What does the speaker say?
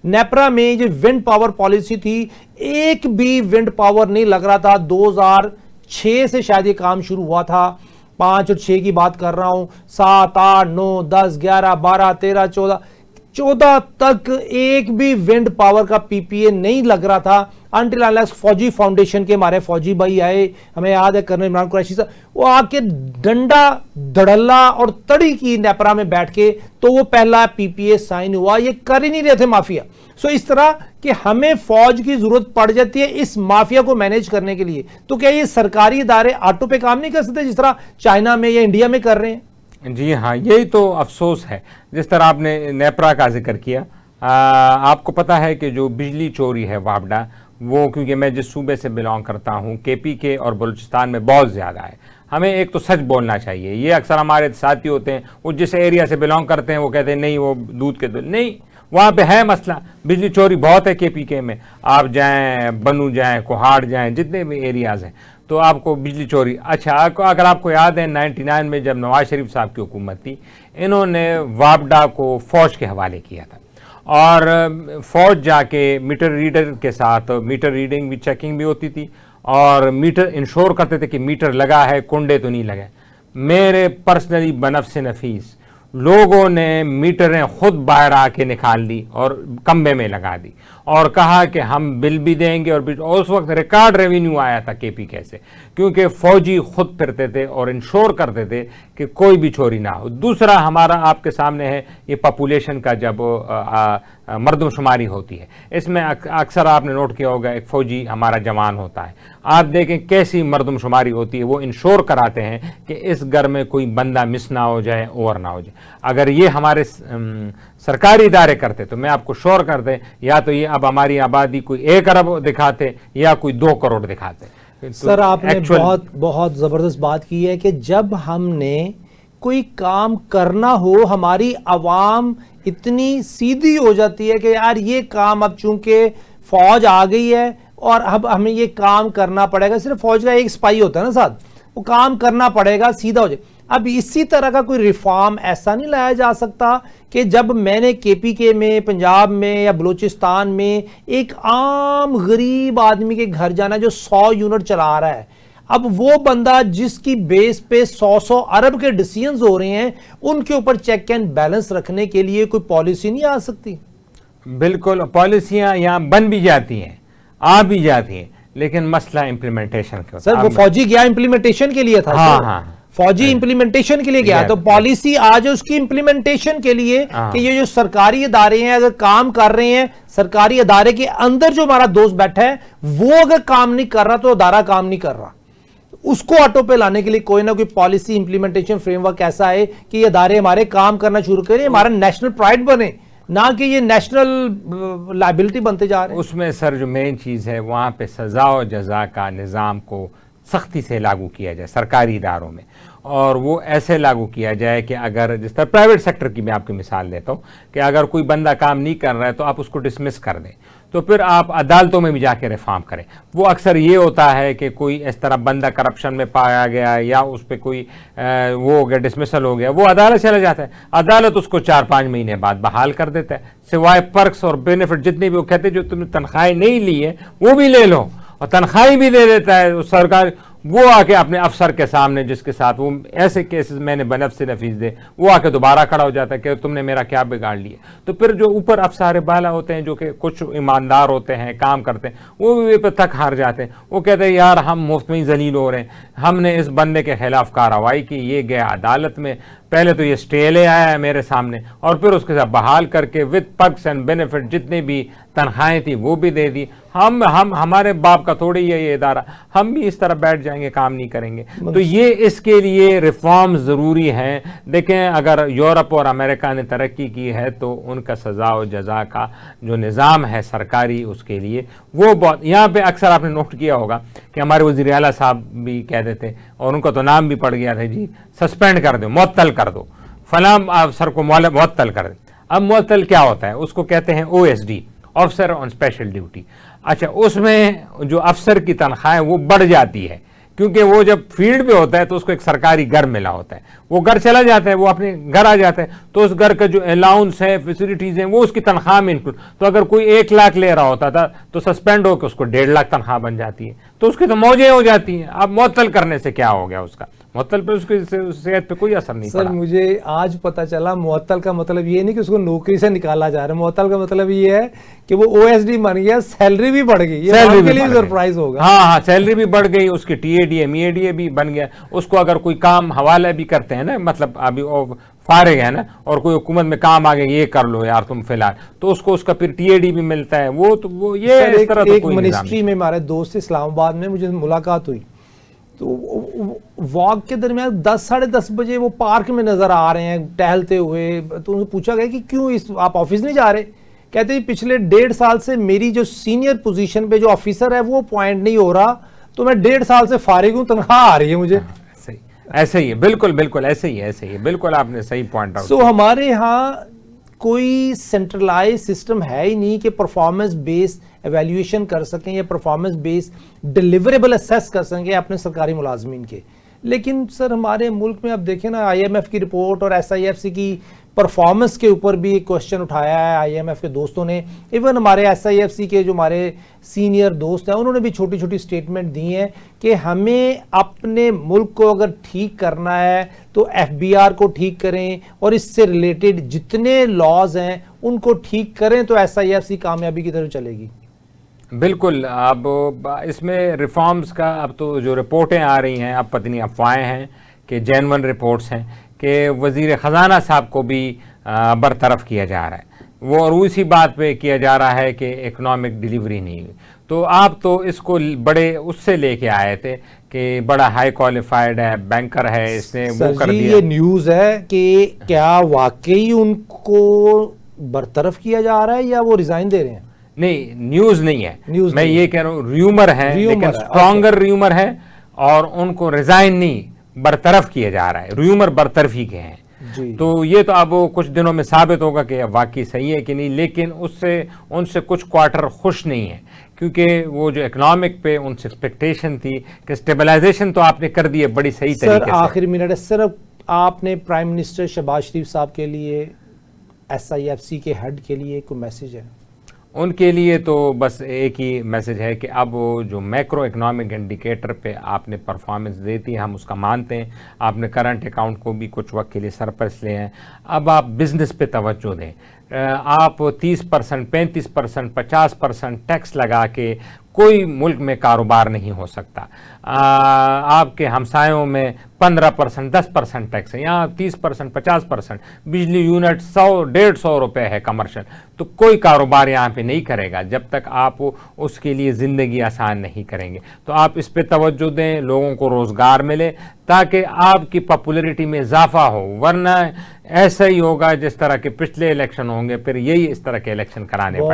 नेपरा में जो wind power policy थी, एक भी विंड पावर नहीं लग रहा था। 2006 से शायद ये काम शुरू हुआ था, 5 और 6 की बात कर रहा हूं। 7, 8, 9, 10, 11, 12, 13, 14 तक एक भी विंड पावर का पीपीए नहीं लग रहा था। अनटिल अनलेस फौजी फाउंडेशन के हमारे फौजी भाई आए, हमें याद है कर्नल इमरान कुरैशी साहब, वो आके डंडा धड़ल्ला और तड़ी की नेपरा में बैठ के, तो वो पहला पीपीए साइन हुआ। ये कर ही नहीं रहे थे माफिया। सो इस तरह कि हमें फौज की जरूरत पड़ जाती है इस माफिया को मैनेज करने के लिए। तो क्या ये सरकारी इदारे ऑटो पे काम नहीं कर सकते जिस तरह चाइना में या इंडिया में कर रहे हैं? जी हाँ, यही तो अफसोस है। जिस तरह आपने नेपरा का जिक्र किया, आपको पता है कि जो बिजली चोरी है वापडा, वो क्योंकि मैं जिस सूबे से बिलोंग करता हूँ, केपीके और बलूचिस्तान में बहुत ज़्यादा है। हमें एक तो सच बोलना चाहिए। ये अक्सर हमारे साथी होते हैं, वो जिस एरिया से बिलोंग करते हैं वो कहते हैं नहीं वो दूध के दूध नहीं, वहाँ पे है मसला। बिजली चोरी बहुत है केपीके में। आप जाएं बनू जाएं, कोहाड़ जाएं, जितने भी एरियाज़ हैं तो आपको बिजली चोरी। अच्छा, अगर आपको याद है 99 में जब नवाज शरीफ साहब की हुकूमत थी, इन्होंने वापडा को फ़ौज के हवाले किया था और फ़ौज जाके मीटर रीडर के साथ मीटर रीडिंग भी, चेकिंग भी होती थी और मीटर इंश्योर करते थे कि मीटर लगा है, कुंडे तो नहीं लगे। मेरे पर्सनली बनफ़्स नफीस लोगों ने मीटरें खुद बाहर आके निकाल दी और कम्बे में लगा दी और कहा कि हम बिल भी देंगे और उस वक्त रिकॉर्ड रेवेन्यू आया था केपीके से, क्योंकि फौजी खुद फिरते थे और इंश्योर करते थे कि कोई भी चोरी ना हो। दूसरा हमारा आपके सामने है ये पॉपुलेशन का जब मर्दमशुमारी होती है, इसमें अक्सर आपने नोट किया होगा एक फ़ौजी हमारा जवान होता है, आप देखें कैसी मर्दमशुमारी होती है। वो इंश्योर कराते हैं कि इस घर में कोई बंदा मिस ना हो जाए, ओवर ना हो जाए। अगर ये हमारे सरकारी इदारे करते तो मैं आपको श्योर करते, या तो ये अब हमारी आबादी कोई 1 अरब दिखाते या कोई 2 करोड़ दिखाते। तो सर आपने बहुत ज़बरदस्त बात की है कि जब हमने कोई काम करना हो, हमारी आवाम इतनी सीधी हो जाती है कि यार ये काम अब चूंकि फौज आ गई है और अब हमें ये काम करना पड़ेगा। सिर्फ फौज का एक सिपाही होता है ना साथ, वो काम करना पड़ेगा, सीधा हो जाए। अब इसी तरह का कोई रिफॉर्म ऐसा नहीं लाया जा सकता कि जब मैंने केपीके में, पंजाब में या बलूचिस्तान में एक आम गरीब आदमी के घर जाना जो 100 यूनिट चला रहा है, अब वो बंदा जिसकी बेस पे 100 अरब के डिसीजंस हो रहे हैं, उनके ऊपर चेक एंड बैलेंस रखने के लिए कोई पॉलिसी नहीं आ सकती? बिल्कुल, पॉलिसियां यहाँ बन भी जाती हैं, आ भी जाती हैं, लेकिन मसला इम्प्लीमेंटेशन का। सर वो फौजी गया इम्प्लीमेंटेशन के लिए था। हाँ हाँ, फौजी इंप्लीमेंटेशन के लिए गया, तो पॉलिसी आज उसकी इंप्लीमेंटेशन के लिए कि ये जो सरकारी इदारे हैं अगर काम कर रहे हैं, सरकारी इदारे के अंदर जो हमारा दोस्त बैठा है वो अगर काम नहीं कर रहा तो इदारा काम नहीं कर रहा, उसको ऑटो पे लाने के लिए कोई ना कोई पॉलिसी इंप्लीमेंटेशन फ्रेमवर्क ऐसा है कि ये इदारे हमारे काम करना शुरू करें, हमारा नेशनल प्राइड बने, ना कि ये नेशनल लायबिलिटी बनते जा रहे हैं। उसमें सर जो मेन चीज़ है वहाँ पे सज़ा और जज़ा का निज़ाम को सख्ती से लागू किया जाए सरकारी इदारों में, और वो ऐसे लागू किया जाए कि अगर जिस तरह प्राइवेट सेक्टर की मैं आपकी मिसाल देता हूँ कि अगर कोई बंदा काम नहीं कर रहा है तो आप उसको डिसमिस कर दें, तो फिर आप अदालतों में भी जाके रिफॉर्म करें। वो अक्सर ये होता है कि कोई इस तरह बंदा करप्शन में पाया गया या उस पर कोई वो हो गया, डिसमिसल हो गया, वो अदालत चला जाता है, अदालत उसको 4-5 महीने बाद बहाल कर देता है, सिवाय पर्क्स और बेनिफिट जितने भी वो कहते हैं जो तुमने तनख्वाही नहीं ली है वो भी ले लो, और तनख्वाही भी दे देता है सरकार। वो आके अपने अफसर के सामने जिसके साथ वो ऐसे केसेस मैंने बनफ़ से नफीस दे, वो आके दोबारा खड़ा हो जाता है कि तुमने मेरा क्या बिगाड़ लिया। तो फिर जो ऊपर अफसर बाला होते हैं जो कि कुछ ईमानदार होते हैं, काम करते हैं, वो भी पे तक हार जाते हैं। वो कहते हैं यार हम मुफ्त में ही जलील हो रहे हैं, हमने इस बंदे के खिलाफ कार्रवाई की, ये गया अदालत में, पहले तो ये स्टे ले आया है मेरे सामने और फिर उसके साथ बहाल करके विद पर्क्स एंड बेनिफिट जितनी भी तनख्वाहें थी वो भी दे दी। हम हमारे बाप का थोड़ी है ये इदारा, हम भी इस तरह बैठ जाएंगे, काम नहीं करेंगे। तो ये इसके लिए रिफॉर्म ज़रूरी हैं। देखें अगर यूरोप और अमेरिका ने तरक्की की है तो उनका सज़ा और जज़ा का जो निज़ाम है सरकारी, उसके लिए वो बहुत, यहाँ पे अक्सर आपने नोट किया होगा कि हमारे वज़ीर आला साहब भी कह देते, और उनका तो नाम भी पड़ गया था जी, सस्पेंड कर दो, मुअत्तल कर दो, फलां अफसर को मुअत्तल कर दे। अब मुअत्तल क्या होता है, उसको कहते हैं OSD, officer on special duty. अच्छा, उसमें जो अफसर की तनख्वाह वो बढ़ जाती है क्योंकि वो जब फील्ड पे होता है तो उसको एक सरकारी घर मिला होता है, वो घर चला जाता है, वो अपने घर आ जाता है, तो उस घर का जो अलाउंस है, फैसिलिटीज हैं, वो उसकी तनख्वाह में इंक्लूड। तो अगर कोई 1 लाख ले रहा होता था तो सस्पेंड होकर उसको 1.5 लाख तनख्वाह बन जाती है, तो उसकी तो मौजें हो जाती हैं। अब मुअत्तल करने से क्या हो गया, उसका मुअत्तल पे उसकी सेहत पे कोई असर नहीं सर पड़ा। मुझे आज पता चला मुअत्तल का मतलब ये नहीं कि उसको नौकरी से निकाला जा रहा है, मुअत्तल का मतलब ये है कि वो ओएसडी बन गया, सैलरी भी बढ़ गई। सैलरी के लिए सरप्राइज होगा। हाँ हाँ, सैलरी भी बढ़ गई, उसकी टीएडीए मीएडीए भी बन गया। उसको अगर कोई काम हवाला भी करते हैं ना, मतलब अभी फारिग है ना, और कोई हुकूमत में काम आ गया, ये कर लो यार तुम फिलहाल, तो उसको उसका फिर टीएडी भी मिलता है। वो ये इस तरह तो एक कोई मिनिस्ट्री में हमारे दोस्त इस्लामाबाद में मुझे मुलाकात हुई, तो वॉक के दरमियान 10 साढ़े 10 बजे वो पार्क में नजर आ रहे हैं टहलते हुए। तो उनसे पूछा गया कि क्यों आप ऑफिस नहीं जा रहे? कहते हैं पिछले 1.5 साल से मेरी जो सीनियर पोजीशन पे जो ऑफिसर है वो अपॉइंट नहीं हो रहा, तो मैं 1.5 साल से फारिग हूं, तनख्वाह आ रही है मुझे। ऐसे ही है, बिल्कुल बिल्कुल ऐसे ही है, बिल्कुल आपने सही पॉइंट आउट। सो हमारे यहाँ कोई सेंट्रलाइज सिस्टम है ही नहीं कि परफॉर्मेंस बेस्ड एवेल्यूएशन कर सकें या परफॉर्मेंस बेस्ड डिलीवरेबल असेस कर सकें अपने सरकारी मुलाजमीन के। लेकिन सर हमारे मुल्क में अब देखें ना, आईएमएफ की रिपोर्ट और एसआईएफसी की परफॉर्मेंस के ऊपर भी एक क्वेश्चन उठाया है आईएमएफ के दोस्तों ने। इवन हमारे एसआईएफसी के जो हमारे सीनियर दोस्त हैं उन्होंने भी छोटी छोटी स्टेटमेंट दी हैं कि हमें अपने मुल्क को अगर ठीक करना है तो एफबीआर को ठीक करें और इससे रिलेटेड जितने लॉज हैं उनको ठीक करें तो एसआईएफसी कामयाबी की तरफ चलेगी। बिल्कुल। अब इसमें रिफॉर्म्स का अब तो जो रिपोर्टें आ रही हैं, अब पत्नी अफवाहें हैं कि जेन्युइन रिपोर्ट्स हैं कि वज़ीर ख़जाना साहब को भी बरतरफ किया जा रहा है, वो और उसी बात पे किया जा रहा है कि इकोनॉमिक डिलीवरी नहीं हुई। तो आप तो इसको बड़े उससे लेके आए थे कि बड़ा हाई क्वालिफाइड है, बैंकर है, इसने वो कर दिया। ये न्यूज़ है कि क्या वाकई उनको बरतरफ किया जा रहा है या वो रिजाइन दे रहे हैं? नहीं, न्यूज़ नहीं है, न्यूज़ मैं ये कह रहा हूँ र्यूमर है, लेकिन स्ट्रॉन्गर र्यूमर है, और उनको रिजाइन नहीं बरतरफ किया जा रहा है। र्यूमर बरतरफी के हैं जी। तो ये तो अब कुछ दिनों में साबित होगा कि वाकई सही है कि नहीं, लेकिन उनसे कुछ क्वार्टर खुश नहीं है, क्योंकि वो जो इकोनॉमिक पे उनसे एक्सपेक्टेशन थी कि स्टेबलाइजेशन तो आपने कर दी है बड़ी सही तरीके से। आखिरी मिनट है, सिर्फ आपने प्राइम मिनिस्टर शहबाज शरीफ साहब के लिए, एसआईएफसी के हेड के लिए कोई मैसेज है? उनके लिए तो बस एक ही मैसेज है कि अब जो मैक्रो इकोनॉमिक इंडिकेटर पे आपने परफॉर्मेंस देती है, हम उसका मानते हैं। आपने करंट अकाउंट को भी कुछ वक्त के लिए सरप्लस ले हैं, अब आप बिजनेस पे तवज्जो दें। आप 30%, 35%, 50% टैक्स लगा के कोई मुल्क में कारोबार नहीं हो सकता। आपके हमसायों में 15%, 10% टैक्स है, यहाँ 30%, 50%। बिजली यूनिट 100-150 रुपये है कमर्शियल, तो कोई कारोबार यहाँ पे नहीं करेगा जब तक आप उसके लिए ज़िंदगी आसान नहीं करेंगे। तो आप इस पे तवज्जो दें, लोगों को रोज़गार मिले ताकि आपकी पॉपुलैरिटी में इजाफा हो, वरना ऐसा ही होगा जिस तरह के पिछले इलेक्शन होंगे, फिर यही इस तरह के इलेक्शन कराने पड़े।